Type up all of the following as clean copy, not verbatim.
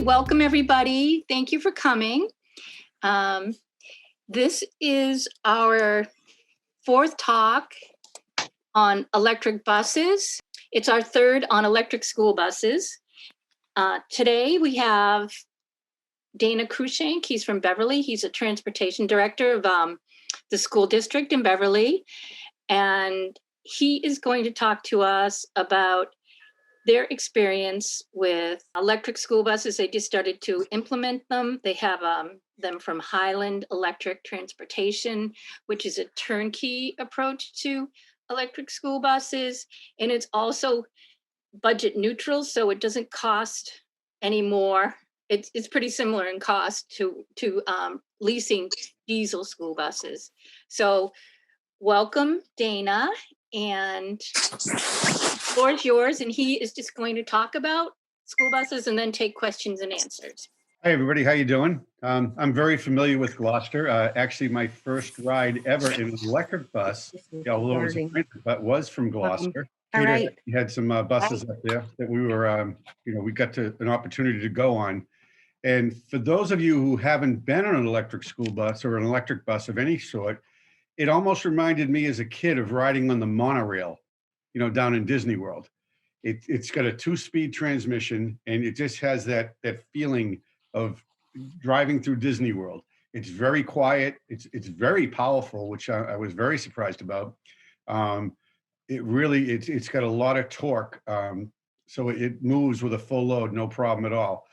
welcome everybody. Thank you for coming. This is our fourth talk on electric buses. It's our third on electric school buses. Today we have Dana Cruikshank. He's from Beverly. He's a transportation director of the school district in Beverly. And he is going to talk to us about their experience with electric school buses. They just started to implement them. They have them from Highland Electric Transportation, which is a turnkey approach to electric school buses. And it's also budget neutral, so it doesn't cost any more. It's pretty similar in cost to leasing diesel school buses. So welcome, Dana, and the floor is yours, and he is just going to talk about school buses and then take questions and answers. Hi, everybody. How you doing? I'm very familiar with Gloucester. Actually, my first ride ever in an electric bus, although it was a print, but was from Gloucester. All right. We had some buses up there that we were, we got an opportunity to go on. And for those of you who haven't been on an electric school bus or an electric bus of any sort, it almost reminded me as a kid of riding on the monorail, down in Disney World. It's got a 2-speed transmission, and it just has that feeling of driving through Disney World. It's very quiet. It's very powerful, which I was very surprised about. It's got a lot of torque. So it moves with a full load, no problem at all.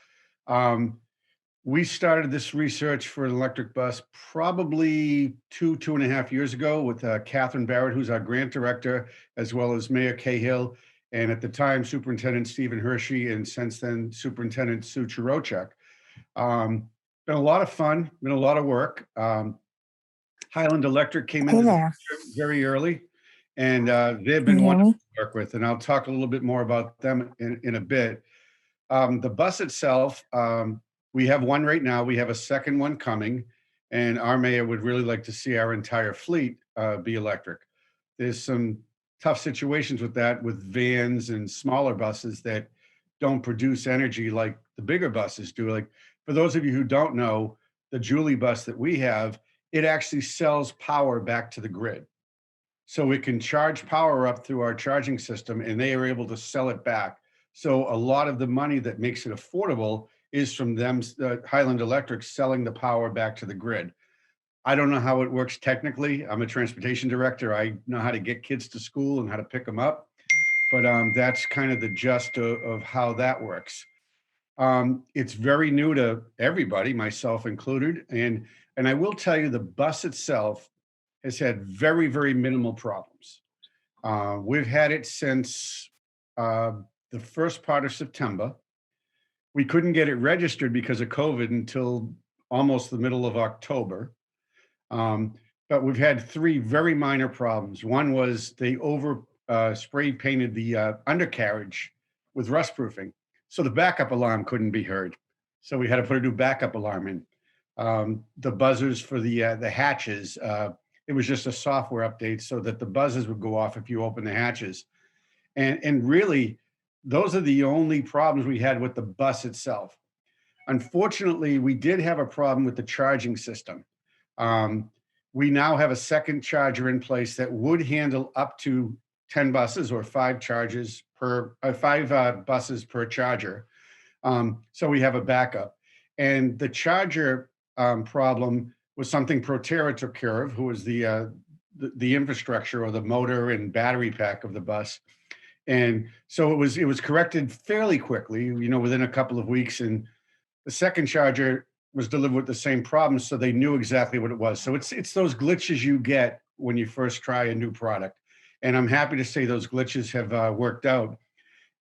We started this research for an electric bus probably two and a half years ago with Catherine Barrett, who's our grant director, as well as Mayor Cahill, and at the time, Superintendent Stephen Hershey, and since then, Superintendent Sue Chirochek. Been a lot of fun, been a lot of work. Highland Electric came in very early, and they've been wonderful to work with, and I'll talk a little bit more about them in a bit. The bus itself, we have one right now. We have a second one coming, and our mayor would really like to see our entire fleet be electric. There's some tough situations with that, with vans and smaller buses that don't produce energy like the bigger buses do. Like, for those of you who don't know, the Julie bus that we have, it actually sells power back to the grid. So it can charge power up through our charging system, and they are able to sell it back. So a lot of the money that makes it affordable is from them, Highland Electric, selling the power back to the grid. I don't know how it works technically. I'm a transportation director. I know how to get kids to school and how to pick them up. But that's kind of the gist of how that works. It's very new to everybody, myself included. And I will tell you, the bus itself has had very, very minimal problems. We've had it since the first part of September. We couldn't get it registered because of COVID until almost the middle of October. But we've had 3 very minor problems. One was they spray painted the undercarriage with rust proofing. So the backup alarm couldn't be heard. So we had to put a new backup alarm in. The buzzers for the hatches, it was just a software update so that the buzzers would go off if you open the hatches. And really, those are the only problems we had with the bus itself. Unfortunately, we did have a problem with the charging system. We now have a second charger in place that would handle up to 10 buses or 5 buses per charger. So we have a backup. And the charger problem was something Proterra took care of, who was the infrastructure or the motor and battery pack of the bus. And so it was corrected fairly quickly, within a couple of weeks. And the second charger was delivered with the same problem, so they knew exactly what it was. So it's those glitches you get when you first try a new product. And I'm happy to say those glitches have worked out.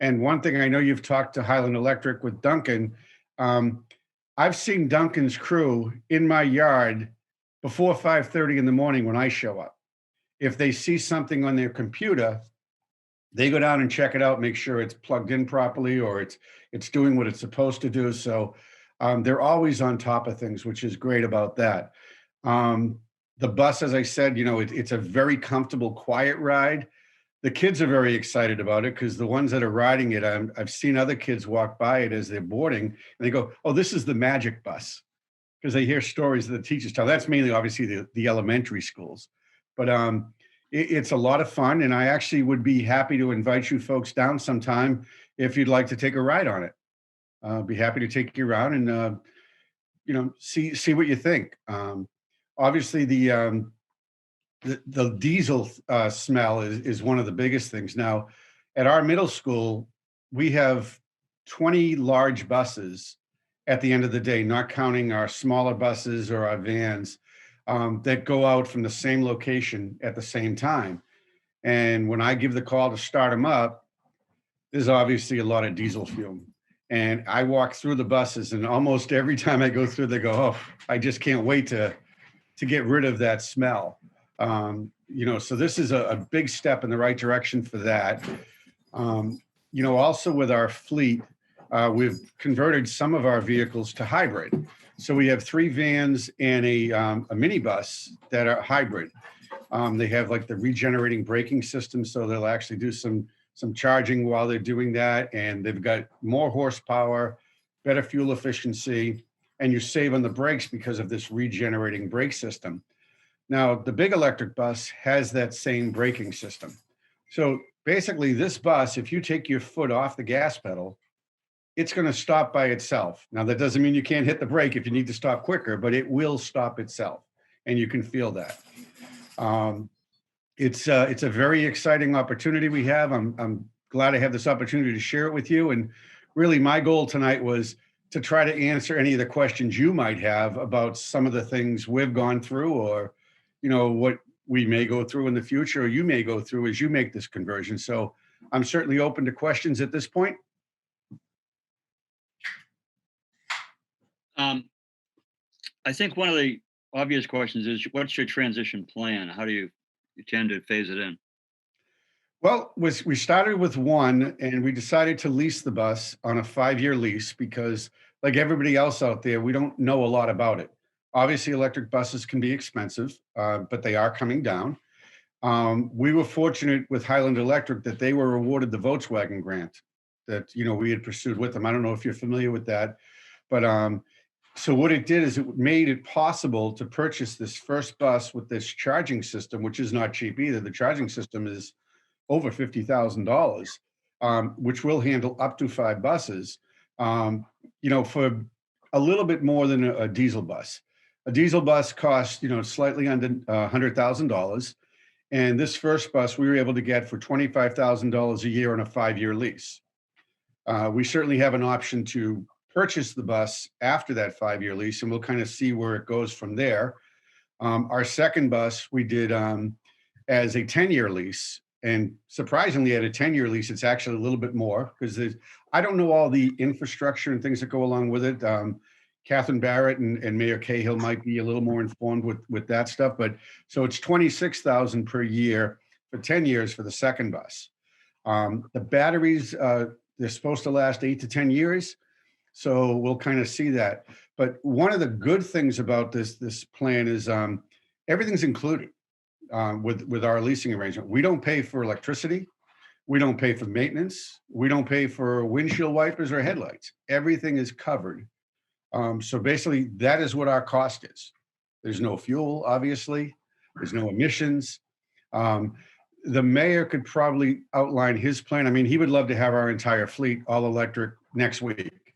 And one thing, I know you've talked to Highland Electric with Duncan. I've seen Duncan's crew in my yard before 5:30 in the morning when I show up. If they see something on their computer, they go down and check it out, make sure it's plugged in properly or it's doing what it's supposed to do. So they're always on top of things, which is great about that. The bus, as I said, it's a very comfortable, quiet ride. The kids are very excited about it because the ones that are riding it, I've seen other kids walk by it as they're boarding and they go, "Oh, this is the magic bus." Because they hear stories that the teachers tell. That's mainly obviously the elementary schools. But it's a lot of fun. And I actually would be happy to invite you folks down sometime if you'd like to take a ride on it. Be happy to take you around and see what you think. Obviously, the diesel smell is one of the biggest things. Now, at our middle school, we have 20 large buses at the end of the day, not counting our smaller buses or our vans that go out from the same location at the same time. And when I give the call to start them up, there's obviously a lot of diesel fume. And I walk through the buses, and almost every time I go through, they go, "Oh, I just can't wait to get rid of that smell." So this is a big step in the right direction for that. Also with our fleet, we've converted some of our vehicles to hybrid. So we have 3 vans and a minibus that are hybrid. They have like the regenerating braking system, so they'll actually do some charging while they're doing that, and they've got more horsepower, better fuel efficiency, and you save on the brakes because of this regenerating brake system. Now, the big electric bus has that same braking system. So basically, this bus, if you take your foot off the gas pedal, it's going to stop by itself. Now, that doesn't mean you can't hit the brake if you need to stop quicker, but it will stop itself, and you can feel that. It's a very exciting opportunity we have. I'm glad I have this opportunity to share it with you. And really, my goal tonight was to try to answer any of the questions you might have about some of the things we've gone through, or what we may go through in the future, or you may go through as you make this conversion. So I'm certainly open to questions at this point. I think one of the obvious questions is, what's your transition plan? How do you intend to phase it in? Well, we started with one, and we decided to lease the bus on a 5-year lease because, like everybody else out there, we don't know a lot about it. Obviously, electric buses can be expensive, but they are coming down. We were fortunate with Highland Electric that they were awarded the Volkswagen grant that we had pursued with them. I don't know if you're familiar with that, but so what it did is it made it possible to purchase this first bus with this charging system, which is not cheap either. The charging system is over $50,000, which will handle up to 5 buses, for a little bit more than a diesel bus. A diesel bus costs, slightly under $100,000. And this first bus we were able to get for $25,000 a year on a 5-year lease. We certainly have an option to purchase the bus after that 5-year lease, and we'll kind of see where it goes from there. Our second bus we did as a 10-year lease. And surprisingly, at a 10-year lease, it's actually a little bit more because I don't know all the infrastructure and things that go along with it. Catherine Barrett and Mayor Cahill might be a little more informed with that stuff. But so it's $26,000 per year for 10 years for the second bus. The batteries, they're supposed to last 8 to 10 years. So we'll kind of see that. But one of the good things about this plan is everything's included. With our leasing arrangement. We don't pay for electricity. We don't pay for maintenance. We don't pay for windshield wipers or headlights. Everything is covered. So basically, that is what our cost is. There's no fuel, obviously. There's no emissions. The mayor could probably outline his plan. I mean, he would love to have our entire fleet all electric next week.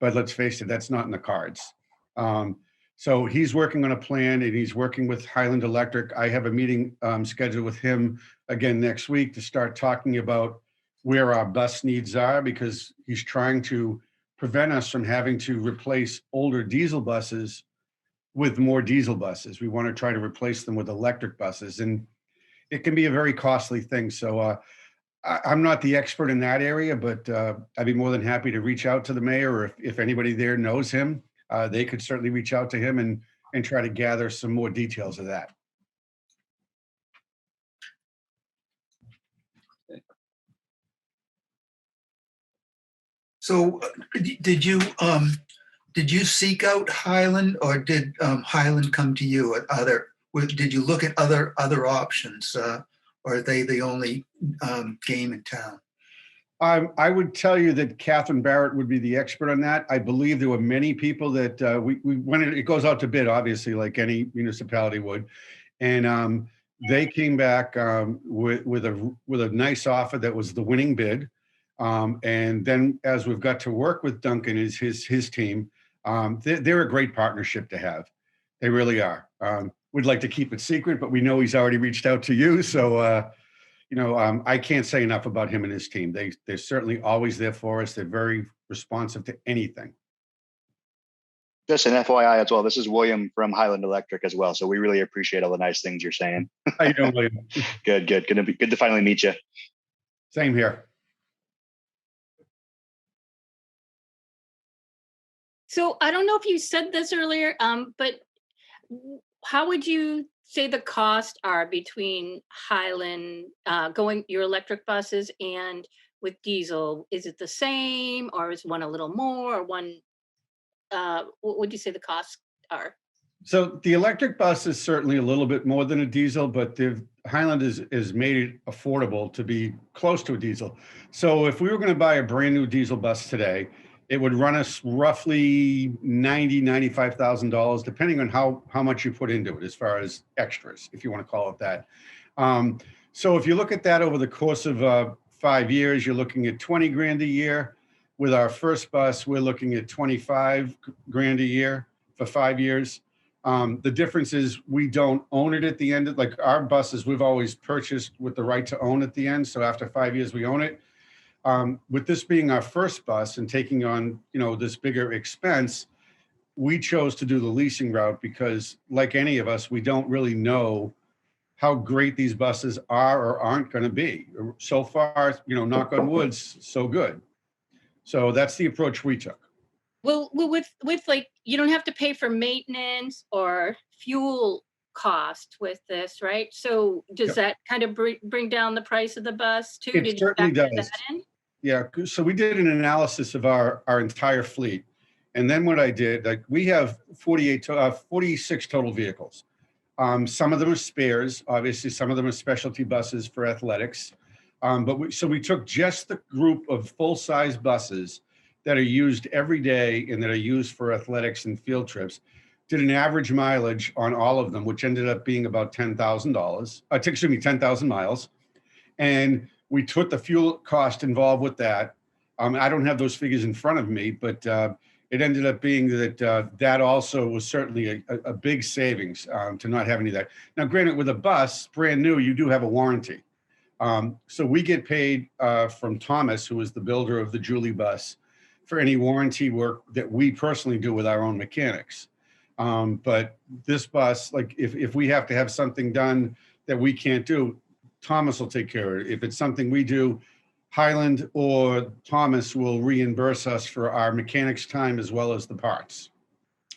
But let's face it, that's not in the cards. So he's working on a plan, and he's working with Highland Electric. I have a meeting scheduled with him again next week to start talking about where our bus needs are, because he's trying to prevent us from having to replace older diesel buses with more diesel buses. We want to try to replace them with electric buses, and it can be a very costly thing. So I'm not the expert in that area, but I'd be more than happy to reach out to the mayor, or if anybody there knows him, they could certainly reach out to him and try to gather some more details of that. So did you seek out Highland, or did Highland come to you? Did you look at other options? or are they the only game in town? I would tell you that Catherine Barrett would be the expert on that. I believe there were many people that when it goes out to bid, obviously, like any municipality would, and they came back with a nice offer that was the winning bid. And then as we've got to work with Duncan, his team, they're a great partnership to have. They really are. We'd like to keep it secret, but we know he's already reached out to you, so. I can't say enough about him and his team. They're certainly always there for us. They're very responsive to anything. Just an FYI as well, this is William from Highland Electric as well. So we really appreciate all the nice things you're saying. How you doing, William? Good. Good to finally meet you. Same here. So I don't know if you said this earlier, but how would you say the costs are between Highland going your electric buses and with diesel? Is it the same, or is one a little more, or one? What would you say the costs are? So the electric bus is certainly a little bit more than a diesel, but Highland has made it affordable to be close to a diesel. So if we were going to buy a brand new diesel bus today, it would run us roughly $95,000, depending on how much you put into it, as far as extras, if you want to call it that. So if you look at that over the course of 5 years, you're looking at 20 grand a year. With our first bus, we're looking at 25 grand a year for 5 years. The difference is we don't own it at the end. Like our buses, we've always purchased with the right to own at the end. So after 5 years, we own it. With this being our first bus and taking on, this bigger expense, we chose to do the leasing route because, like any of us, we don't really know how great these buses are or aren't going to be. So far, knock on wood, so good. So that's the approach we took. Well, with like, you don't have to pay for maintenance or fuel cost with this, right? So does that kind of bring down the price of the bus too? It certainly does. Yeah, so we did an analysis of our entire fleet. And then what I did, like we have 46 total vehicles. Some of them are spares, obviously, some of them are specialty buses for athletics. So we took just the group of full-size buses that are used every day and that are used for athletics and field trips, did an average mileage on all of them, which ended up being about $10,000 miles. And we took the fuel cost involved with that. I don't have those figures in front of me, but it ended up being that that also was certainly a big savings to not have any of that. Now, granted, with a bus, brand new, you do have a warranty. So we get paid from Thomas, who is the builder of the Julie bus, for any warranty work that we personally do with our own mechanics. But this bus, like if we have to have something done that we can't do, Thomas will take care of it. If it's something we do, Highland or Thomas will reimburse us for our mechanics time as well as the parts.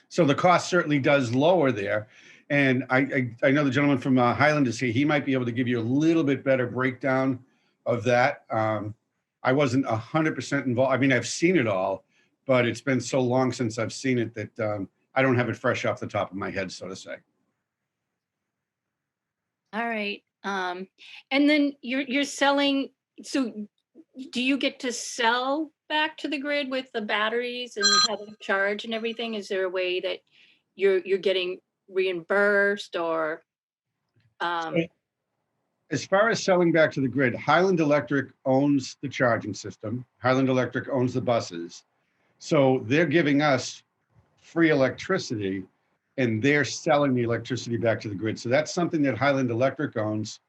So the cost certainly does lower there. And I know the gentleman from Highland is here. He might be able to give you a little bit better breakdown of that. I wasn't 100% involved. I mean, I've seen it all, but it's been so long since I've seen it that I don't have it fresh off the top of my head, so to say. All right. And then you're selling, so do you get to sell back to the grid with the batteries and how to charge and everything? Is there a way that you're getting reimbursed or? As far as selling back to the grid, Highland Electric owns the charging system. Highland Electric owns the buses. So they're giving us free electricity and they're selling the electricity back to the grid. So that's something that Highland Electric owns.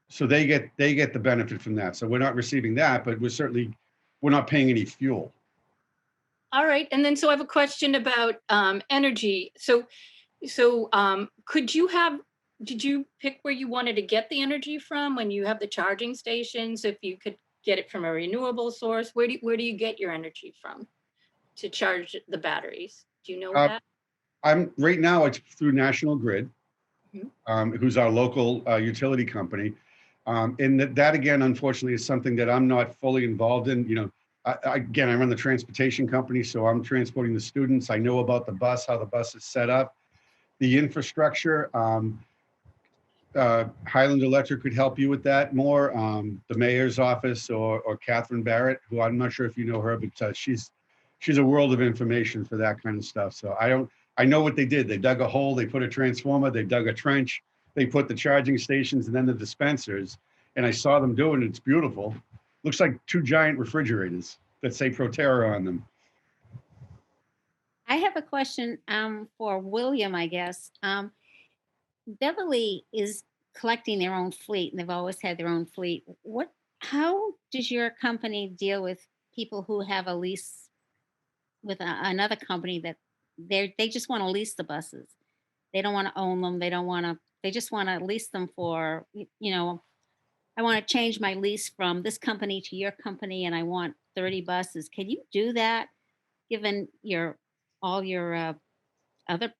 So they get the benefit from that. So we're not receiving that, but we're not paying any fuel. All right. And then, so I have a question about energy. So did you pick where you wanted to get the energy from when you have the charging stations? If you could get it from a renewable source, where do you get your energy from to charge the batteries? Do you know that? Right now it's through National Grid, Mm-hmm. Who's our local utility company. And that again, unfortunately, is something that I'm not fully involved in. I run the transportation company, so I'm transporting the students. I know about the bus, how the bus is set up, the infrastructure. Highland Electric could help you with that more. The mayor's office or Catherine Barrett, who I'm not sure if you know her, but she's a world of information for that kind of stuff. So I know what they did. They dug a hole, they put a transformer, they dug a trench, they put the charging stations and then the dispensers. And I saw them do it. It's beautiful. Looks like 2 giant refrigerators that say Proterra on them. I have a question for William, I guess. Beverly is collecting their own fleet, and they've always had their own fleet. How does your company deal with people who have a lease with another company that they just want to lease the buses? They don't want to own them. They just want to lease them for, I want to change my lease from this company to your company and I want 30 buses. Can you do that given all your other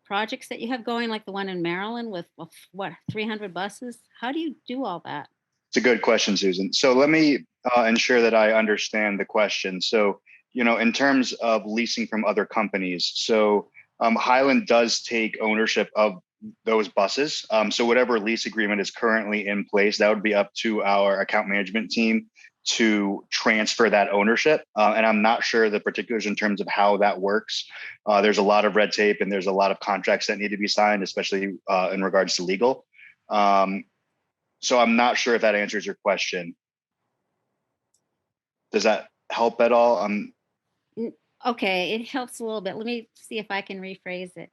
projects that you have going, like the one in Maryland with 300 buses? How do you do all that? It's a good question, Susan. So let me ensure that I understand the question. So, in terms of leasing from other companies, so Highland does take ownership of those buses. So whatever lease agreement is currently in place, that would be up to our account management team to transfer that ownership. And I'm not sure the particulars in terms of how that works. There's a lot of red tape and there's a lot of contracts that need to be signed, especially in regards to legal. So I'm not sure if that answers your question. Does that help at all? Okay, it helps a little bit. Let me see if I can rephrase it.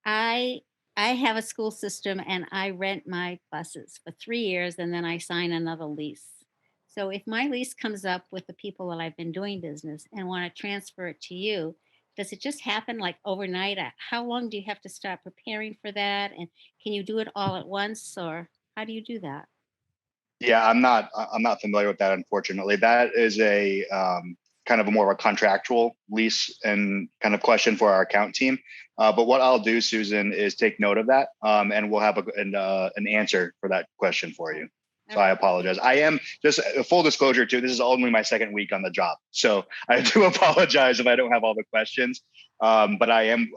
I have a school system and I rent my buses for 3 years and then I sign another lease. So if my lease comes up with the people that I've been doing business and want to transfer it to you, does it just happen like overnight? How long do you have to start preparing for that? And can you do it all at once, or how do you do that? Yeah, I'm not familiar with that, unfortunately. That is a kind of a more of a contractual lease and kind of question for our account team. But what I'll do, Susan, is take note of that, and we'll have an answer for that question for you. So I apologize. I am just a full disclosure too. This is only my second week on the job, so I do apologize if I don't have all the questions. But I am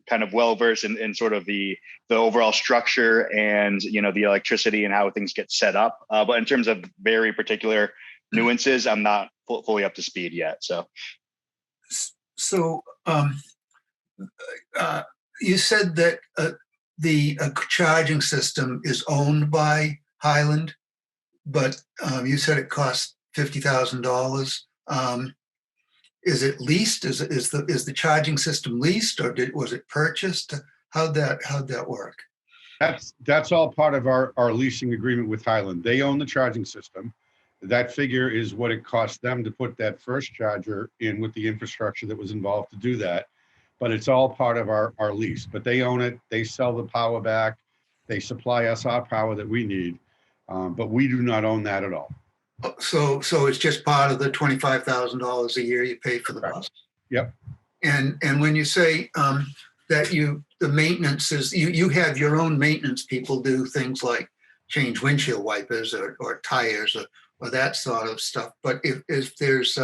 kind of well versed in sort of the overall structure and the electricity and how things get set up. But in terms of very particular nuances, I'm not fully up to speed yet. So you said that the charging system is owned by Highland, but you said it costs $50,000. Is it leased? Is the charging system leased, or was it purchased? How'd that work? That's all part of our leasing agreement with Highland. They own the charging system. That figure is what it cost them to put that first charger in with the infrastructure that was involved to do that. But it's all part of our lease. But they own it. They sell the power back. They supply us our power that we need. But we do not own that at all. So it's just part of the $25,000 a year you pay for the bus. Yep. And when you say that the maintenance is you have your own maintenance people do things like change windshield wipers or tires or that sort of stuff. But if there's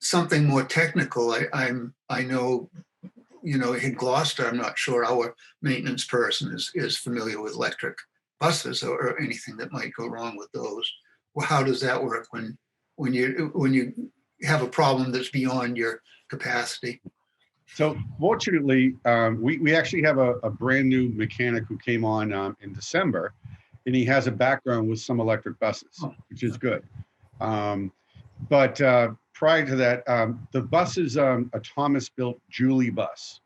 something more technical, I know in Gloucester, I'm not sure our maintenance person is familiar with electric buses or anything that might go wrong with those. Well, how does that work when you have a problem that's beyond your capacity? So fortunately, we actually have a brand new mechanic who came on in December, and he has a background with some electric buses, which is good. But prior to that, the bus is a Thomas-built Julie bus.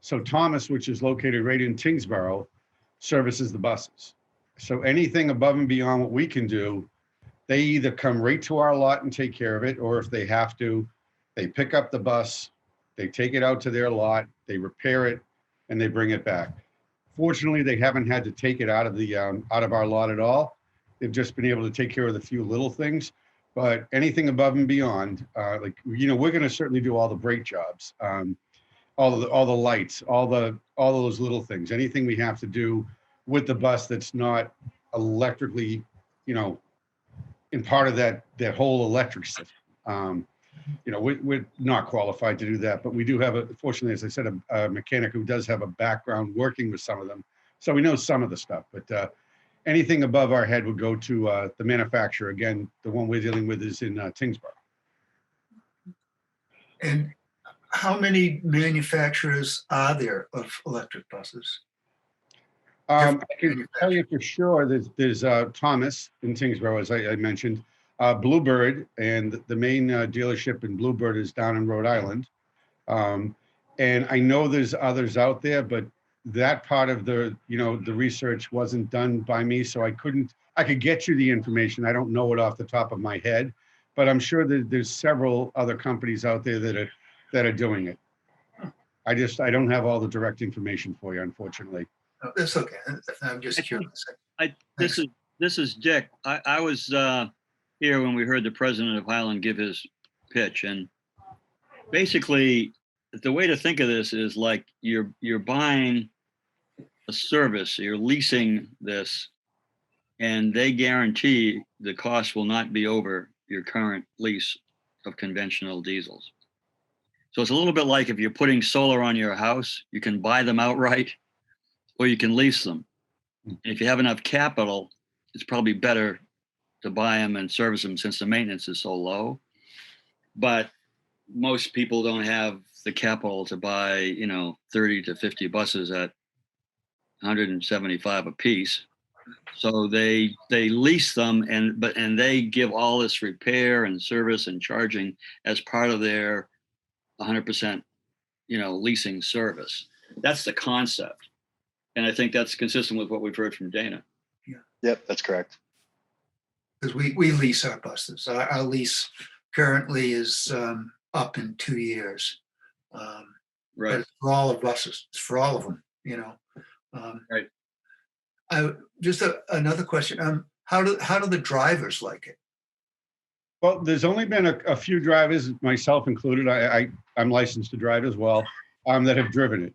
So Thomas, which is located right in Tingsboro, services the buses. So anything above and beyond what we can do, they either come right to our lot and take care of it, or if they have to, they pick up the bus, they take it out to their lot, they repair it, and they bring it back. Fortunately, they haven't had to take it out of our lot at all. They've just been able to take care of the few little things. But anything above and beyond, we're going to certainly do all the brake jobs, all the lights, all those little things. Anything we have to do with the bus that's not electrically, in part of that whole electric system. we're not qualified to do that, but we do have fortunately, as I said, a mechanic who does have a background working with some of them. So we know some of the stuff, but anything above our head would go to the manufacturer. Again, the one we're dealing with is in Tingsboro. And how many manufacturers are there of electric buses? I can tell you for sure there's Thomas in Tingsboro, as I mentioned, Bluebird, and the main dealership in Bluebird is down in Rhode Island. And I know there's others out there, but that part of the research wasn't done by me, so I could get you the information. I don't know it off the top of my head, but I'm sure that there's several other companies out there that are doing it. I don't have all the direct information for you, unfortunately. Oh, that's okay. I'm just curious. This is Dick. I was here when we heard the president of Highland give his pitch, and basically the way to think of this is like you're buying a service, you're leasing this, and they guarantee the cost will not be over your current lease of conventional diesels. So it's a little bit like if you're putting solar on your house, you can buy them outright or you can lease them. And if you have enough capital, it's probably better to buy them and service them since the maintenance is so low. But most people don't have the capital to buy, 30 to 50 buses at 175 a piece. So they lease them and they give all this repair and service and charging as part of their 100%, leasing service. That's the concept. And I think that's consistent with what we've heard from Dana. Yeah. Yep, that's correct. Because we lease our buses. Our lease currently is up in 2 years. But Right. it's for all of buses. It's for all of them, Right. Just another question. How do the drivers like it? Well, there's only been a few drivers, myself included. I'm licensed to drive as well, that have driven it.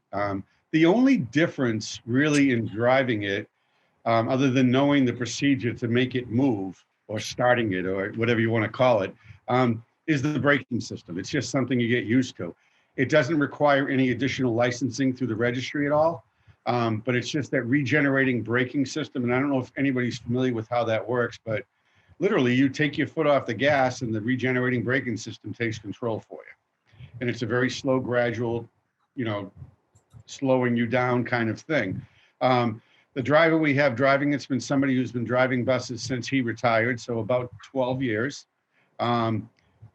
The only difference really in driving it, other than knowing the procedure to make it move or starting it or whatever you want to call it, is the braking system. It's just something you get used to. It doesn't require any additional licensing through the registry at all, but it's just that regenerating braking system. And I don't know if anybody's familiar with how that works, but literally you take your foot off the gas and the regenerating braking system takes control for you. And it's a very slow, gradual, slowing you down kind of thing. The driver we have driving, it's been somebody who's been driving buses since he retired, so about 12 years.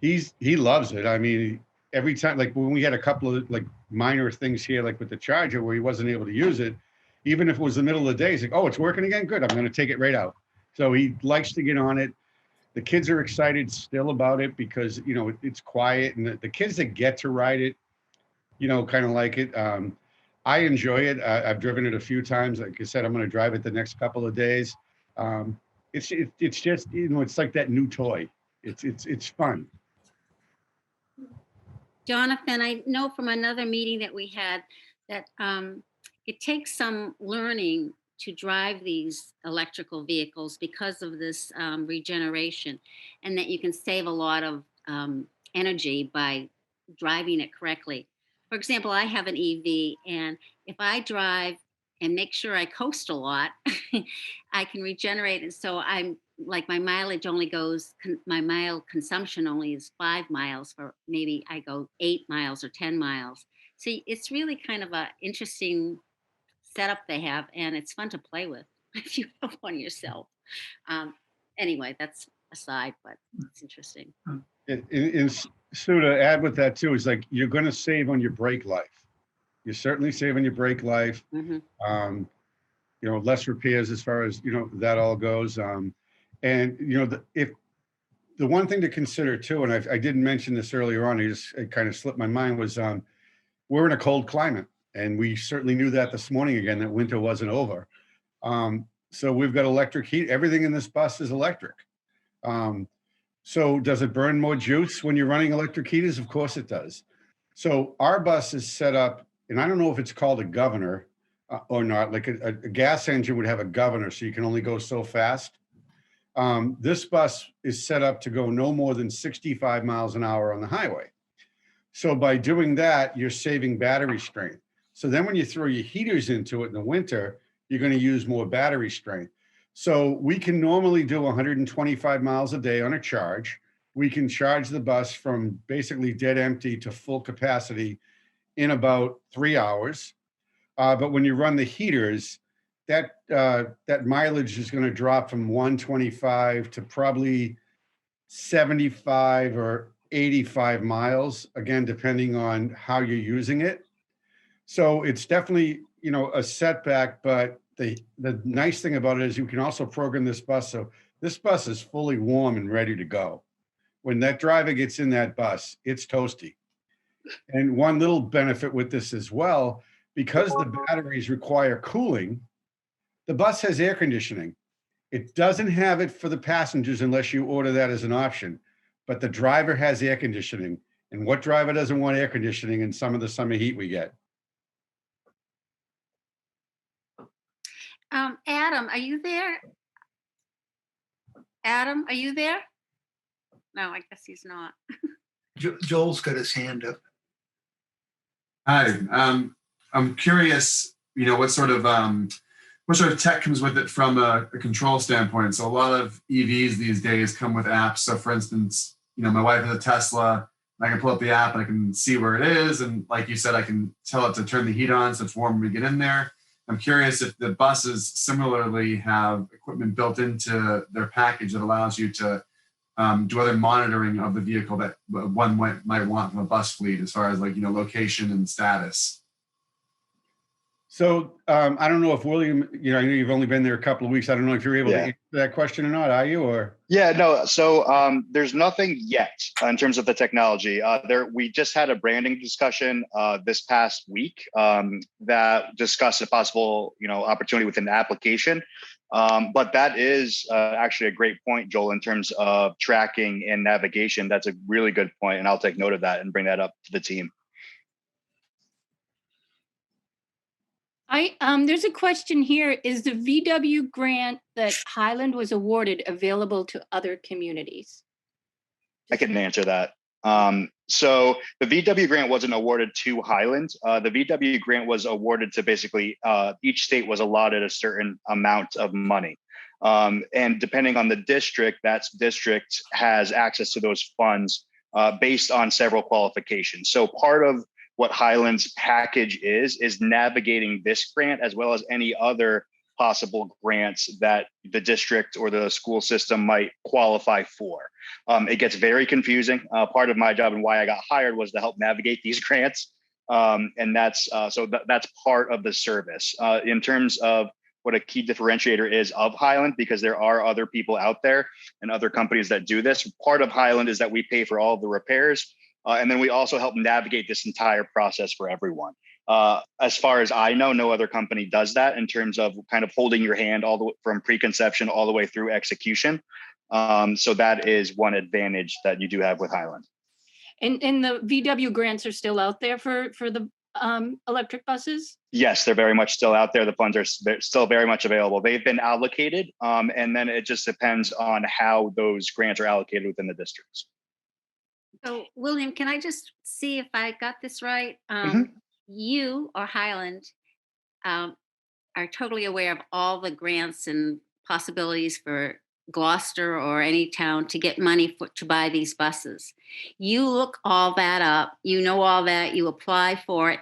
He loves it. I mean, every time, like when we had a couple of like minor things here, like with the charger where he wasn't able to use it, even if it was the middle of the day, he's like, oh, it's working again? Good, I'm going to take it right out. So he likes to get on it. The kids are excited still about it because, it's quiet, and the kids that get to ride it, kind of like it. I enjoy it. I've driven it a few times. Like I said, I'm going to drive it the next couple of days. It's just, it's like that new toy. It's fun. Jonathan, I know from another meeting that we had that it takes some learning to drive these electrical vehicles because of this regeneration, and that you can save a lot of energy by driving it correctly. For example, I have an EV, and if I drive and make sure I coast a lot, I can regenerate it. So I'm like, my mileage only goes, my mile consumption only is 5 miles, for maybe I go 8 miles or 10 miles. So it's really kind of a interesting setup they have, and it's fun to play with if you have one yourself. Anyway, that's aside, but it's interesting. Sue, to add with that too, is like you're going to save on your brake life. You're certainly saving your brake life. Mm-hmm. Less repairs as far as that all goes. If the one thing to consider too, and I didn't mention this earlier on, it kind of slipped my mind, was we're in a cold climate, and we certainly knew that this morning again, that winter wasn't over. So we've got electric heat. Everything in this bus is electric. So does it burn more juice when you're running electric heaters? Of course it does. So our bus is set up, and I don't know if it's called a governor or not. Like a gas engine would have a governor, so you can only go so fast. This bus is set up to go no more than 65 miles an hour on the highway. So by doing that, you're saving battery strength. So then when you throw your heaters into it in the winter, you're going to use more battery strength. So we can normally do 125 miles a day on a charge. We can charge the bus from basically dead empty to full capacity in about 3 hours. But when you run the heaters, that mileage is going to drop from 125 to probably 75 or 85 miles, again, depending on how you're using it. So it's definitely, a setback, but the nice thing about it is you can also program this bus. So this bus is fully warm and ready to go. When that driver gets in that bus, it's toasty. And one little benefit with this as well, because the batteries require cooling, the bus has air conditioning. It doesn't have it for the passengers unless you order that as an option, but the driver has air conditioning. And what driver doesn't want air conditioning in some of the summer heat we get? Adam, are you there? Adam, are you there? No, I guess he's not. Joel's got his hand up. Hi, I'm curious, what sort of tech comes with it from a control standpoint? So a lot of EVs these days come with apps. So for instance, my wife has a Tesla, and I can pull up the app and I can see where it is. And like you said, I can tell it to turn the heat on so it's warm when we get in there. I'm curious if the buses similarly have equipment built into their package that allows you to do other monitoring of the vehicle that one might want from a bus fleet as far as location and status. So I don't know if William, I know you've only been there a couple of weeks. I don't know if you're able to answer that question or not. Are you? Or Yeah, no. So there's nothing yet in terms of the technology. We just had a branding discussion this past week that discussed a possible, opportunity within the application. But that is actually a great point, Joel, in terms of tracking and navigation. That's a really good point, and I'll take note of that and bring that up to the team. There's a question here. Is the VW grant that Highland was awarded available to other communities? I can answer that. So the VW grant wasn't awarded to Highland. The VW grant was awarded to basically each state was allotted a certain amount of money. And depending on the district, that district has access to those funds based on several qualifications. So part of what Highland's package is navigating this grant as well as any other possible grants that the district or the school system might qualify for. It gets very confusing. Part of my job and why I got hired was to help navigate these grants. And that's part of the service. In terms of what a key differentiator is of Highland, because there are other people out there and other companies that do this. Part of Highland is that we pay for all of the repairs. And then we also help navigate this entire process for everyone. As far as I know, no other company does that in terms of kind of holding your hand all the way from preconception all the way through execution. So that is one advantage that you do have with Highland. And the VW grants are still out there for the electric buses? Yes, they're very much still out there. The funds are still very much available. They've been allocated, and then it just depends on how those grants are allocated within the districts. So, William, can I just see if I got this right? You or Highland are totally aware of all the grants and possibilities for Gloucester or any town to get money to buy these buses. You look all that up. You know all that. You apply for it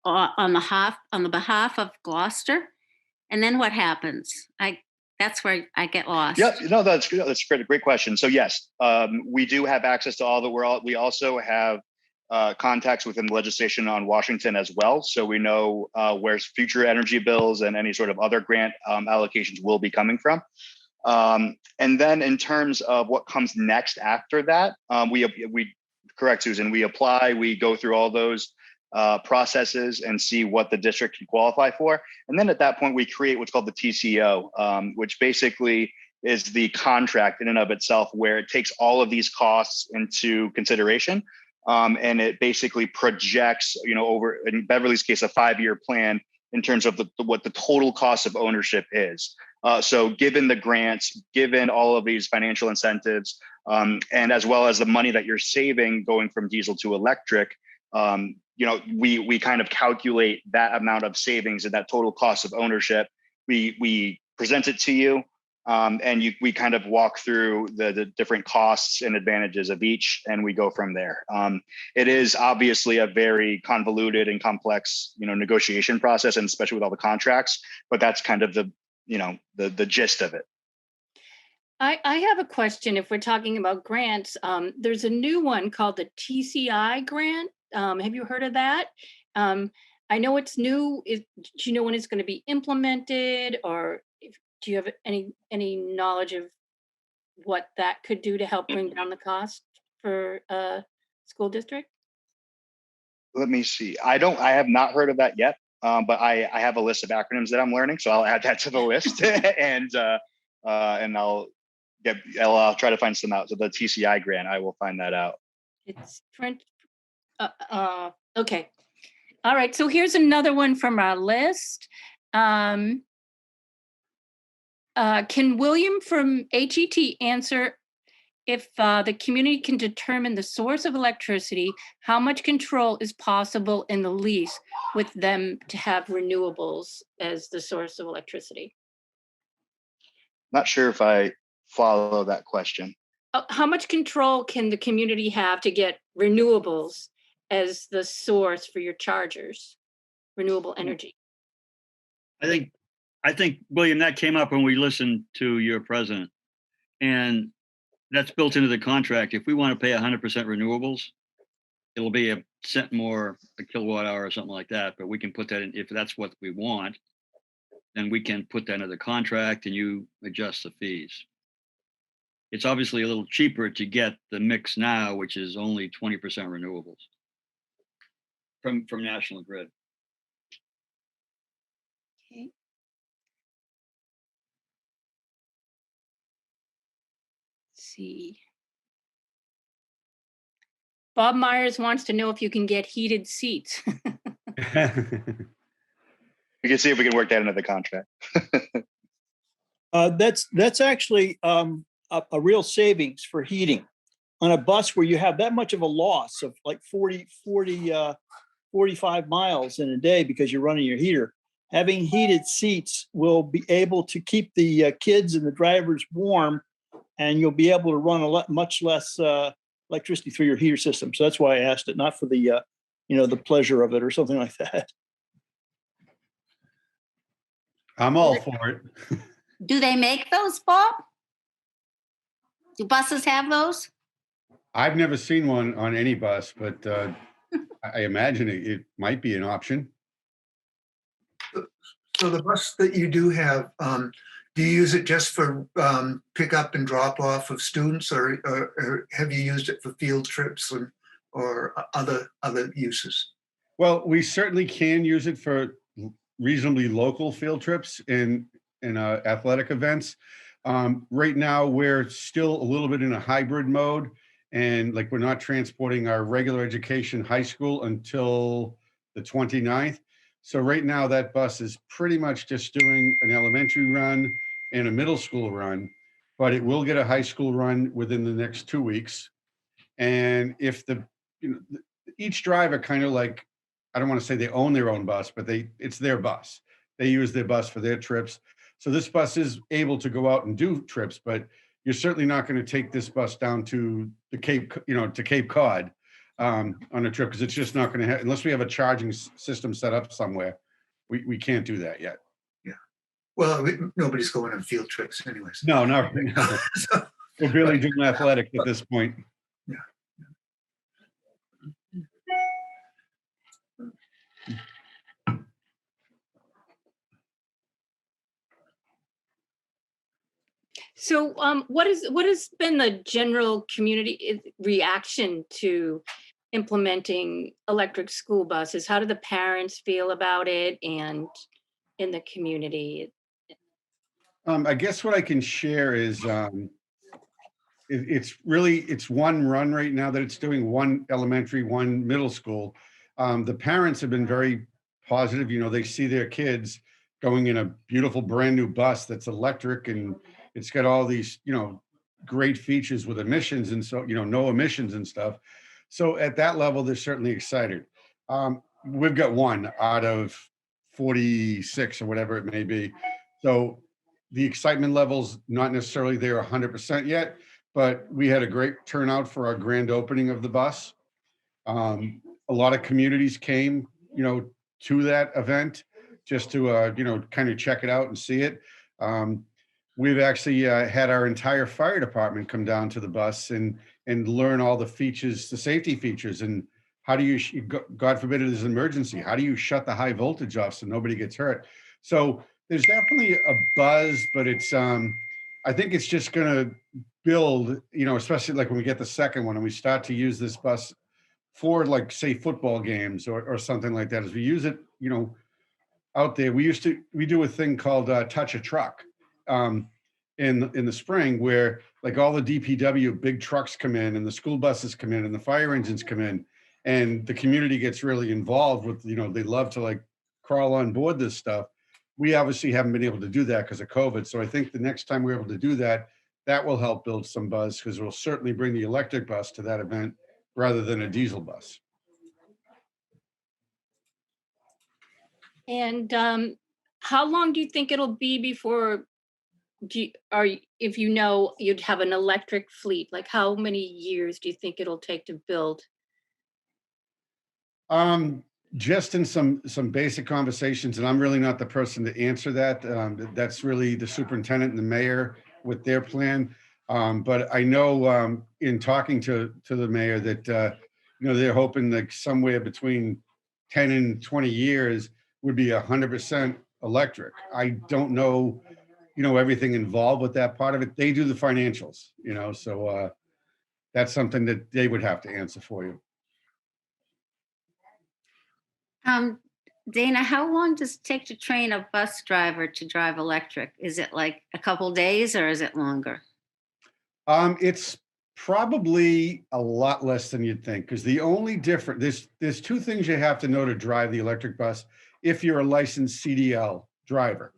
on the behalf of Gloucester, and then what happens? That's where I get lost. Yep. No, that's good. That's a great question. So yes, we do have access to all the world. We also have contacts within the legislation on Washington as well. So we know where future energy bills and any sort of other grant allocations will be coming from. And then in terms of what comes next after that, we correct, Susan, we apply, we go through all those processes and see what the district can qualify for. And then at that point, we create what's called the TCO, which basically is the contract in and of itself, where it takes all of these costs into consideration. And it basically projects, over, in Beverly's case, a 5-year plan in terms of what the total cost of ownership is. So given the grants, given all of these financial incentives, and as well as the money that you're saving going from diesel to electric, we kind of calculate that amount of savings and that total cost of ownership. We present it to you, and we kind of walk through the different costs and advantages of each, and we go from there. It is obviously a very convoluted and complex, negotiation process, and especially with all the contracts, but that's kind of the gist of it. I have a question. If we're talking about grants, there's a new one called the Tci Grant. Have you heard of that? I know it's new. Do you know when it's going to be implemented, or do you have any knowledge of what that could do to help bring down the cost for a school district? Let me see. I have not heard of that yet, but I have a list of acronyms that I'm learning, so I'll add that to the list, and I'll try to find some out. So the TCI grant, I will find that out. It's French. Okay. All right. So here's another one from our list. Can William from HET answer if the community can determine the source of electricity, how much control is possible in the lease with them to have renewables as the source of electricity? Not sure if I follow that question. How much control can the community have to get renewables as the source for your chargers, renewable energy? I think, William, that came up when we listened to your president, and that's built into the contract. If we want to pay 100% renewables, it'll be a cent more a kilowatt hour or something like that. But we can put that in, if that's what we want, then we can put that into the contract and you adjust the fees. It's obviously a little cheaper to get the mix now, which is only 20% renewables from National Grid. Okay. Let's see. Bob Myers wants to know if you can get heated seats. We can see if we can work that into the contract. That's actually a real savings for heating on a bus where you have that much of a loss of like 45 miles in a day because you're running your heater. Having heated seats will be able to keep the kids and the drivers warm, and you'll be able to run much less electricity through your heater system. So that's why I asked it, not for the the pleasure of it or something like that. I'm all for it. Do they make those, Bob? Do buses have those? I've never seen one on any bus, but I imagine it might be an option. So the bus that you do have, do you use it just for pick up and drop off of students, or have you used it for field trips or other uses? Well, we certainly can use it for reasonably local field trips in athletic events. Right now, we're still a little bit in a hybrid mode, and like we're not transporting our regular education high school until the 29th. So right now, that bus is pretty much just doing an elementary run and a middle school run, but it will get a high school run within the next 2 weeks. And if each driver kind of like, I don't want to say they own their own bus, but it's their bus. They use their bus for their trips. So this bus is able to go out and do trips, but you're certainly not going to take this bus down to the Cape, to Cape Cod on a trip, because it's just not going to have, unless we have a charging system set up somewhere. We can't do that yet. Yeah. Well, nobody's going on field trips anyways. No. We're barely doing athletics at this point. Yeah. So what has been the general community reaction to implementing electric school buses? How do the parents feel about it, and in the community? I guess what I can share is it's one run right now that it's doing, one elementary, one middle school. The parents have been very positive. You know, they see their kids going in a beautiful brand new bus that's electric, and it's got all these, you know, great features with emissions, and so, you know, no emissions and stuff. So at that level, they're certainly excited. We've got one out of 46 or whatever it may be. So the excitement level's not necessarily there 100% yet, but we had a great turnout for our grand opening of the bus. A lot of communities came, you know, to that event just to, you know, kind of check it out and see it. We've actually had our entire fire department come down to the bus and learn all the features, the safety features, and how do you, God forbid it is an emergency, how do you shut the high voltage off so nobody gets hurt? So there's definitely a buzz, but it's, I think it's just going to build, you know, especially like when we get the second one and we start to use this bus for, like, say, football games or something like that. As we use it, you know, out there, we do a thing called touch a truck in the spring, where like all the DPW big trucks come in and the school buses come in and the fire engines come in, and the community gets really involved with, you know, they love to like crawl on board this stuff. We obviously haven't been able to do that because of COVID. So I think the next time we're able to do that, that will help build some buzz, because we'll certainly bring the electric bus to that event rather than a diesel bus. And how long do you think it'll be before if you know you'd have an electric fleet? Like, how many years do you think it'll take to build? Just in some basic conversations, and I'm really not the person to answer that. That's really the superintendent and the mayor with their plan. But I know in talking to the mayor that you know, they're hoping like somewhere between 10 and 20 years would be 100% electric. I don't know, you know, everything involved with that part of it. They do the financials, you know, so that's something that they would have to answer for you. Dana, how long does it take to train a bus driver to drive electric? Is it like a couple days or is it longer? It's probably a lot less than you'd think, because the only difference, there's two things you have to know to drive the electric bus if you're a licensed CDL driver,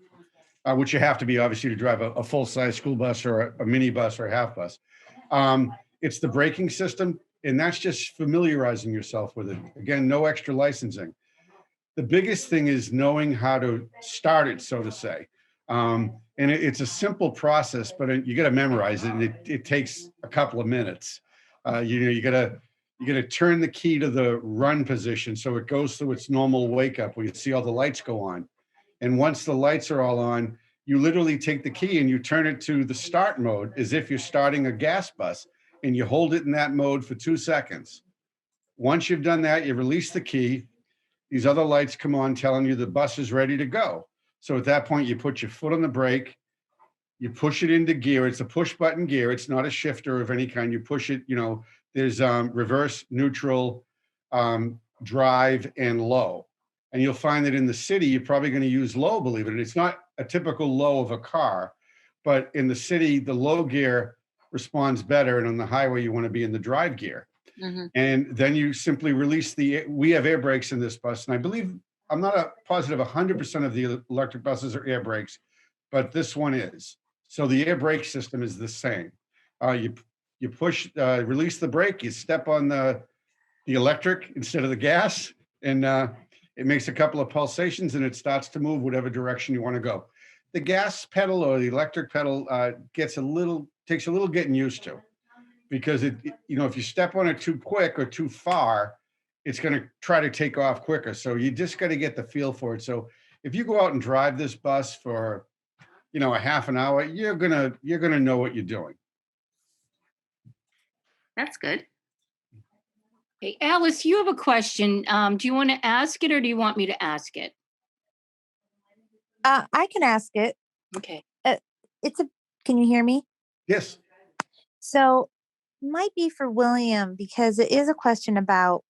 which you have to be obviously to drive a full-size school bus or a mini bus or a half bus. It's the braking system, and that's just familiarizing yourself with it. Again, no extra licensing. The biggest thing is knowing how to start it, so to say. And it's a simple process, but you got to memorize it, and it takes a couple of minutes. You know, you got to turn the key to the run position so it goes through its normal wake up where you see all the lights go on. And once the lights are all on, you literally take the key and you turn it to the start mode as if you're starting a gas bus, and you hold it in that mode for 2 seconds. Once you've done that, you release the key. These other lights come on telling you the bus is ready to go. So at that point, you put your foot on the brake, you push it into gear. It's a push button gear. It's not a shifter of any kind. You push it, you know, there's reverse, neutral, drive, and low. And you'll find that in the city, you're probably going to use low, believe it. It's not a typical low of a car, but in the city, the low gear responds better. And on the highway, you want to be in the drive gear. Mm-hmm. And then you simply release we have air brakes in this bus. And I believe, I'm not positive 100% of the electric buses are air brakes, but this one is. So the air brake system is the same. You push, release the brake, you step on the electric instead of the gas, and it makes a couple of pulsations and it starts to move whatever direction you want to go. The gas pedal or the electric pedal takes a little getting used to, because you know, if you step on it too quick or too far, it's going to try to take off quicker. So you just got to get the feel for it. So if you go out and drive this bus for, you know, a half an hour, you're gonna know what you're doing. That's good. Hey, Alice, you have a question. Do you want to ask it or do you want me to ask it? I can ask it. Okay. Can you hear me? Yes. So might be for William, because it is a question about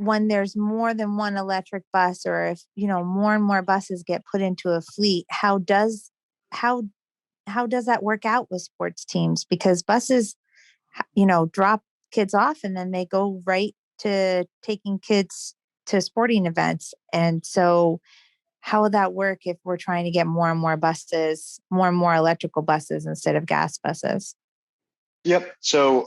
when there's more than one electric bus, or if, you know, more and more buses get put into a fleet, how does that work out with sports teams? Because buses, you know, drop kids off and then they go right to taking kids to sporting events. And so how would that work if we're trying to get more and more buses, more and more electrical buses instead of gas buses? Yep. So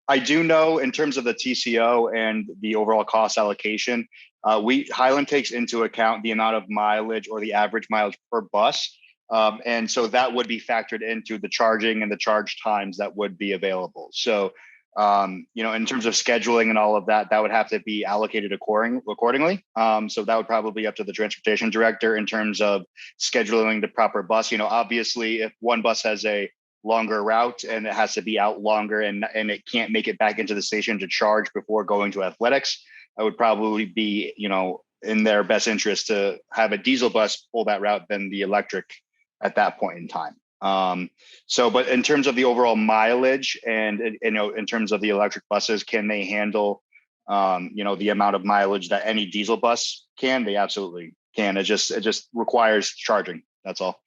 I do know in terms of the TCO and the overall cost allocation, Highland takes into account the amount of mileage or the average mileage per bus. And so that would be factored into the charging and the charge times that would be available. So, in terms of scheduling and all of that, that would have to be allocated accordingly. So that would probably be up to the transportation director in terms of scheduling the proper bus. Obviously, if one bus has a longer route and it has to be out longer and it can't make it back into the station to charge before going to athletics, I would probably be, in their best interest to have a diesel bus pull that route than the electric at that point in time. But in terms of the overall mileage and, in terms of the electric buses, can they handle, the amount of mileage that any diesel bus can? They absolutely can. It just requires charging. That's all.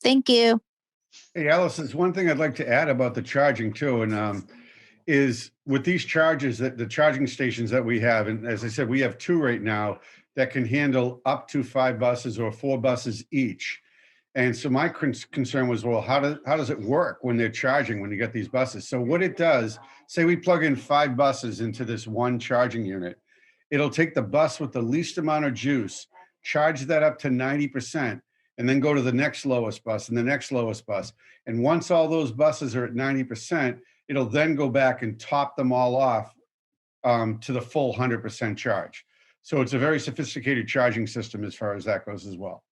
Thank you. Hey, Alice, there's one thing I'd like to add about the charging too, and is with these chargers, that the charging stations that we have, and as I said, we have 2 right now that can handle up to 5 buses or 4 buses each. And so my concern was, well, how does it work when they're charging, when you get these buses? So what it does, say we plug in 5 buses into this one charging unit, it'll take the bus with the least amount of juice, charge that up to 90%, and then go to the next lowest bus and the next lowest bus. And once all those buses are at 90%, it'll then go back and top them all off to the full 100% charge. So it's a very sophisticated charging system as far as that goes as well.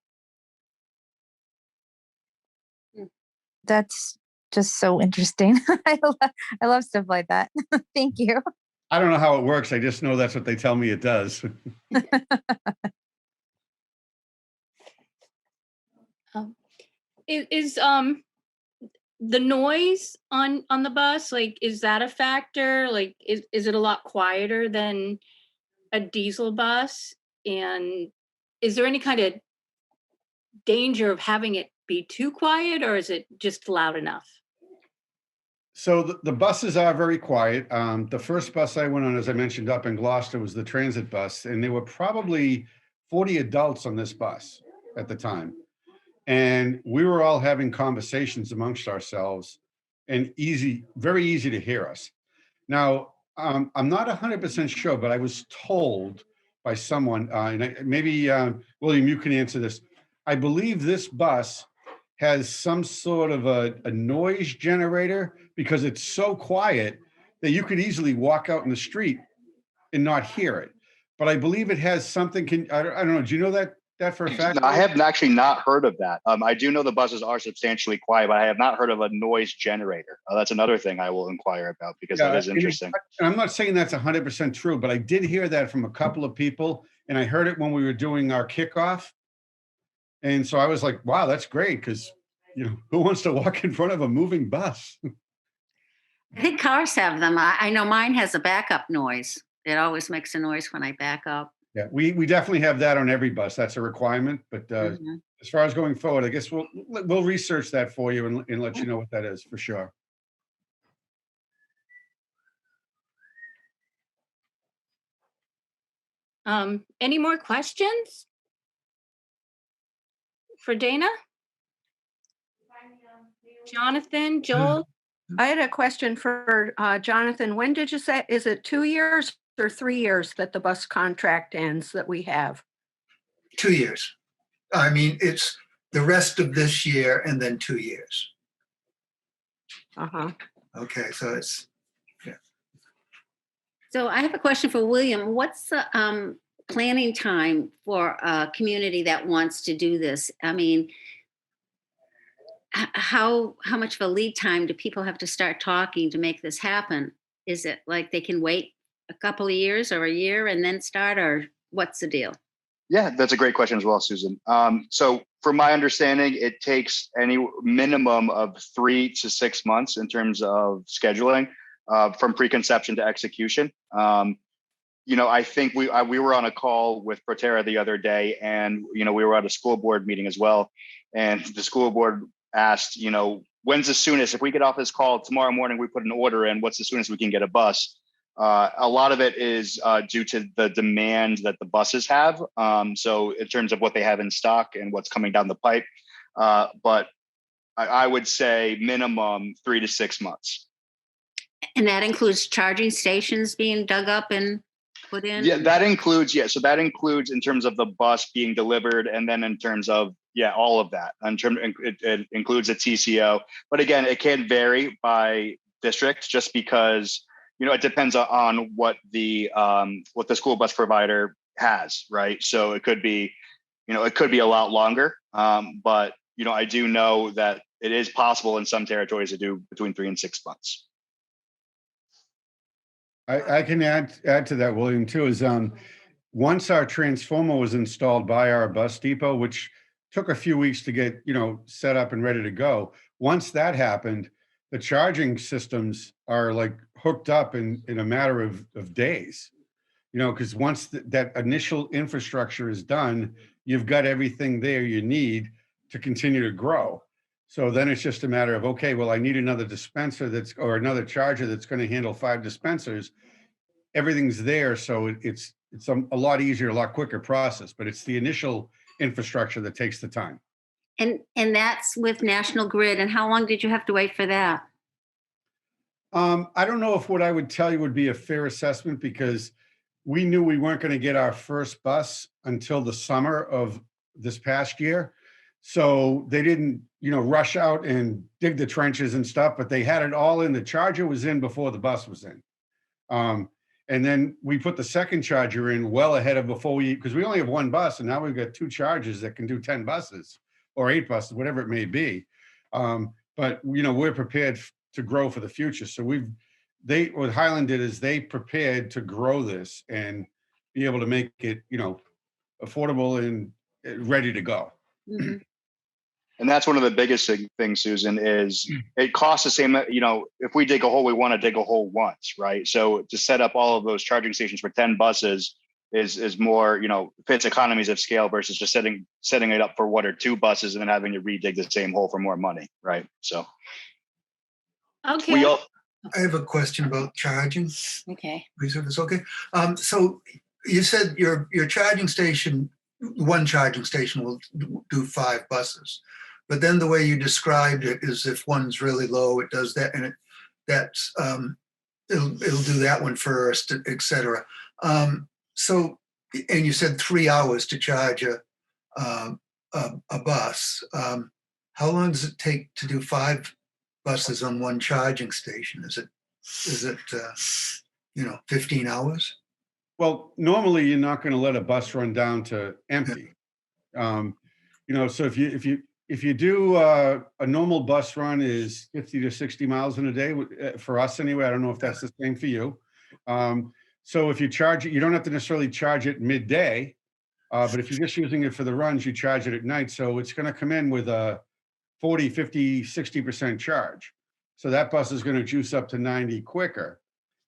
That's just so interesting. I love stuff like that. Thank you. I don't know how it works. I just know that's what they tell me it does. Is the noise on the bus, like, is that a factor? Like, is it a lot quieter than a diesel bus? And is there any kind of danger of having it be too quiet, or is it just loud enough? So the buses are very quiet. The first bus I went on, as I mentioned, up in Gloucester, was the transit bus, and there were probably 40 adults on this bus at the time. And we were all having conversations amongst ourselves, and very easy to hear us. Now, I'm not 100% sure, but I was told by someone, maybe William, you can answer this. I believe this bus has some sort of a noise generator, because it's so quiet that you could easily walk out in the street and not hear it. But I believe it has something. I don't know. Do you know that for a fact? No, I have actually not heard of that. I do know the buses are substantially quiet, but I have not heard of a noise generator. That's another thing I will inquire about, because that is interesting. And I'm not saying that's 100% true, but I did hear that from a couple of people, and I heard it when we were doing our kickoff. And so I was like, wow, that's great, because who wants to walk in front of a moving bus? I think cars have them. I know mine has a backup noise. It always makes a noise when I back up. Yeah, we definitely have that on every bus. That's a requirement. But as far as going forward, I guess we'll research that for you and let you know what that is for sure. Any more questions for Dana? Jonathan, Joel? I had a question for Jonathan. When did you say, is it 2 years or 3 years that the bus contract ends that we have? 2 years. I mean, it's the rest of this year and then 2 years. Uh-huh. Okay, so it's, yeah. So I have a question for William. What's the planning time for a community that wants to do this? I mean, how much of a lead time do people have to start talking to make this happen? Is it like they can wait a couple of years or a year and then start, or what's the deal? Yeah, that's a great question as well, Susan. So from my understanding, it takes any minimum of 3 to 6 months in terms of scheduling from preconception to execution. I think we were on a call with Proterra the other day, and, we were at a school board meeting as well. And the school board asked, when's the soonest, if we get off this call tomorrow morning, we put an order in, what's the soonest we can get a bus? A lot of it is due to the demand that the buses have. So in terms of what they have in stock and what's coming down the pipe, but I would say minimum 3 to 6 months. And that includes charging stations being dug up and put in? Yeah, that includes, so that includes in terms of the bus being delivered, and then in terms of, all of that. It includes a TCO, but again, it can vary by district just because, it depends on what the school bus provider has, right? So it could be, a lot longer, but, I do know that it is possible in some territories to do between 3 and 6 months. I can add to that, William, too, is once our transformer was installed by our bus depot, which took a few weeks to get, set up and ready to go. Once that happened, the charging systems are like hooked up in a matter of days, because once that initial infrastructure is done, you've got everything there you need to continue to grow. So then it's just a matter of, okay, well, I need another dispenser or another charger that's going to handle 5 dispensers. Everything's there. So it's a lot easier, a lot quicker process, but it's the initial infrastructure that takes the time. And that's with National Grid. And how long did you have to wait for that? I don't know if what I would tell you would be a fair assessment, because we knew we weren't going to get our first bus until the summer of this past year. So they didn't, rush out and dig the trenches and stuff, but they had it all in. The charger was in before the bus was in. And then we put the second charger in well ahead of because we only have one bus, and now we've got 2 chargers that can do 10 buses or 8 buses, whatever it may be. But we're prepared to grow for the future. So what Highland did is they prepared to grow this and be able to make it, affordable and ready to go. Mm-hmm. And that's one of the biggest things, Susan, is it costs the same, if we dig a hole, we want to dig a hole once, right? So to set up all of those charging stations for 10 buses is more, fits economies of scale versus just setting it up for 1 or 2 buses and then having to redig the same hole for more money, right? So. Okay. I have a question about charging. Okay. If it's okay. So you said your charging station, one charging station will do 5 buses. But then the way you described it is if one's really low, it does that, and it'll do that one first, et cetera. So, and you said 3 hours to charge a bus. How long does it take to do 5 buses on one charging station? Is it 15 hours? Well, normally you're not going to let a bus run down to empty. So if you do a normal bus run is 50 to 60 miles in a day for us anyway. I don't know if that's the same for you. So if you charge it, you don't have to necessarily charge it midday, but if you're just using it for the runs, you charge it at night. So it's going to come in with a 40, 50, 60% charge. So that bus is going to juice up to 90 quicker.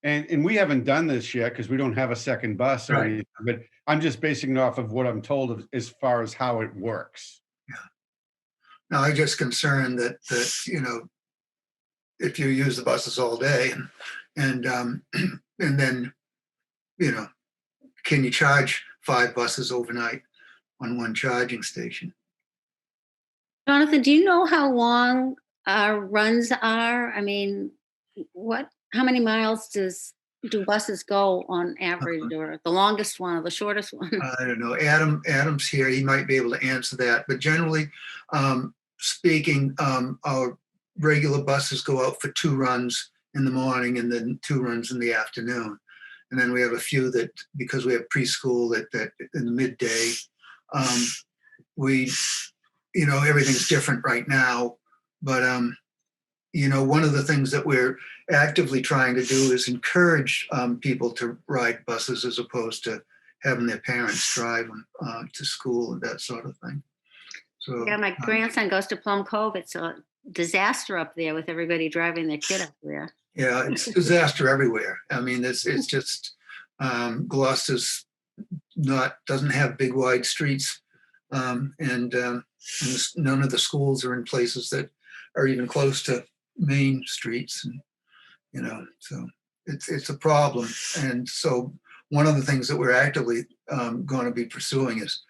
And we haven't done this yet because we don't have a second bus or anything, but I'm just basing it off of what I'm told as far as how it works. Yeah. Now, I'm just concerned that if you use the buses all day and then, can you charge 5 buses overnight on one charging station? Jonathan, do you know how long our runs are? I mean, how many miles do buses go on average, or the longest one or the shortest one? I don't know. Adam's here. He might be able to answer that. But generally speaking, our regular buses go out for 2 runs in the morning and then 2 runs in the afternoon. And then we have a few that, because we have preschool that in the midday, everything's different right now. But, one of the things that we're actively trying to do is encourage people to ride buses as opposed to having their parents drive them to school and that sort of thing. So yeah, my grandson goes to Plum Cove. It's a disaster up there with everybody driving their kid up there. Yeah, it's a disaster everywhere. I mean, it's just Gloucester's doesn't have big wide streets, and none of the schools are in places that are even close to main streets, and so It's a problem. And so one of the things that we're actively going to be pursuing is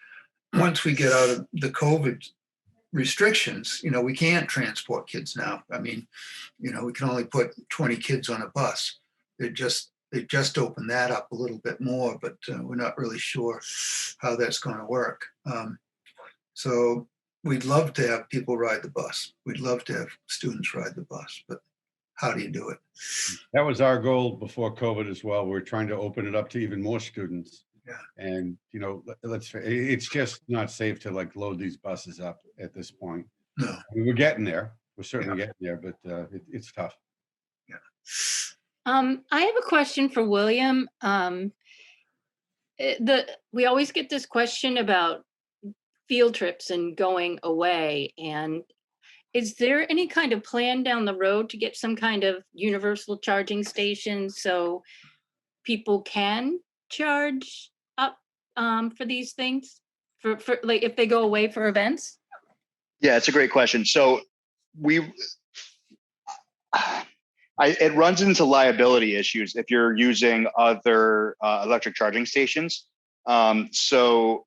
once we get out of the COVID restrictions, we can't transport kids now. I mean, we can only put 20 kids on a bus. They just opened that up a little bit more, but we're not really sure how that's going to work. So we'd love to have people ride the bus. We'd love to have students ride the bus, but how do you do it? That was our goal before COVID as well. We're trying to open it up to even more students. Yeah. And, it's just not safe to like load these buses up at this point. No. I mean, we're getting there. We're certainly getting there, but it's tough. Yeah. I have a question for William. We always get this question about field trips and going away. And is there any kind of plan down the road to get some kind of universal charging station so people can charge up for these things for like if they go away for events? Yeah, it's a great question. So it runs into liability issues if you're using other electric charging stations. So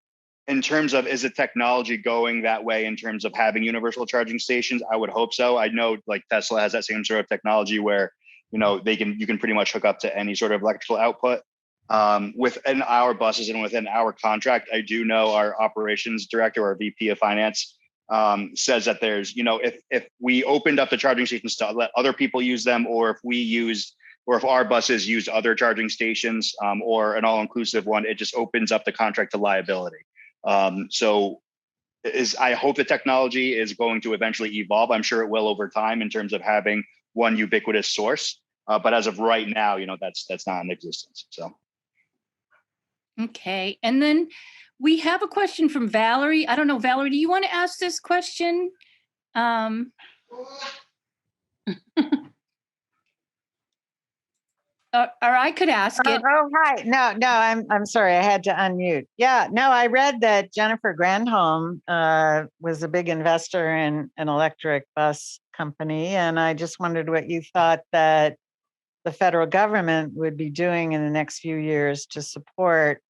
in terms of, is the technology going that way in terms of having universal charging stations? I would hope so. I know like Tesla has that same sort of technology where, you can pretty much hook up to any sort of electrical output. Within our buses and within our contract, I do know our operations director or VP of finance says that there's, if we opened up the charging stations to let other people use them, or if our buses use other charging stations or an all-inclusive one, it just opens up the contract to liability. I hope the technology is going to eventually evolve. I'm sure it will over time in terms of having one ubiquitous source. But as of right now, that's not in existence. So. Okay. And then we have a question from Valerie. I don't know, Valerie, do you want to ask this question? Or I could ask it. Oh, hi. No, I'm sorry. I had to unmute. Yeah, no, I read that Jennifer Granholm was a big investor in an electric bus company. And I just wondered what you thought that the federal government would be doing in the next few years to support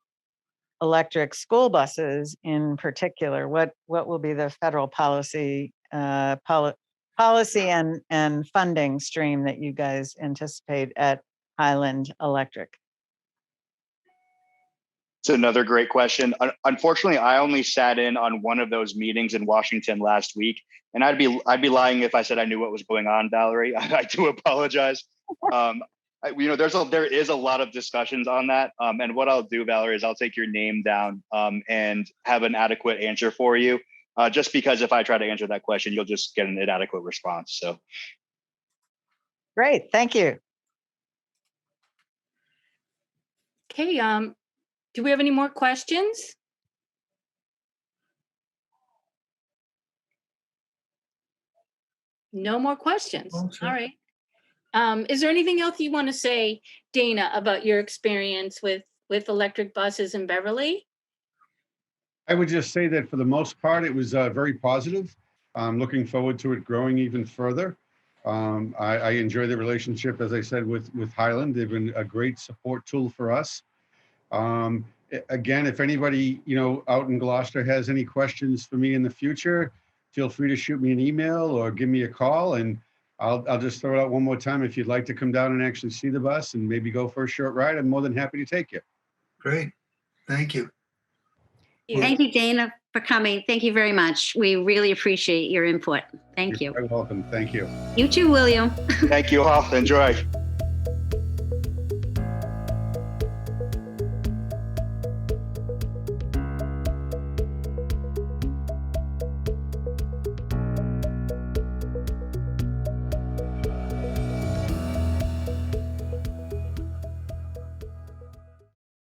electric school buses in particular. What will be the federal policy and funding stream that you guys anticipate at Highland Electric? It's another great question. Unfortunately, I only sat in on one of those meetings in Washington last week, and I'd be lying if I said I knew what was going on, Valerie. I do apologize. There is a lot of discussions on that, and what I'll do, Valerie, is I'll take your name down and have an adequate answer for you. Just because if I try to answer that question, you'll just get an inadequate response. So, great, thank you. Okay, do we have any more questions? No more questions. Okay. All right. Is there anything else you want to say, Dana, about your experience with electric buses in Beverly? I would just say that for the most part, it was very positive. I'm looking forward to it growing even further. I enjoy the relationship, as I said, with Highland. They've been a great support tool for us. Again, if anybody, out in Gloucester has any questions for me in the future, feel free to shoot me an email or give me a call, and I'll just throw it out one more time. If you'd like to come down and actually see the bus and maybe go for a short ride, I'm more than happy to take you. Great. Thank you. Thank you, Dana, for coming. Thank you very much. We really appreciate your input. Thank you. You're very welcome. Thank you. You too, William. thank you all. Enjoy.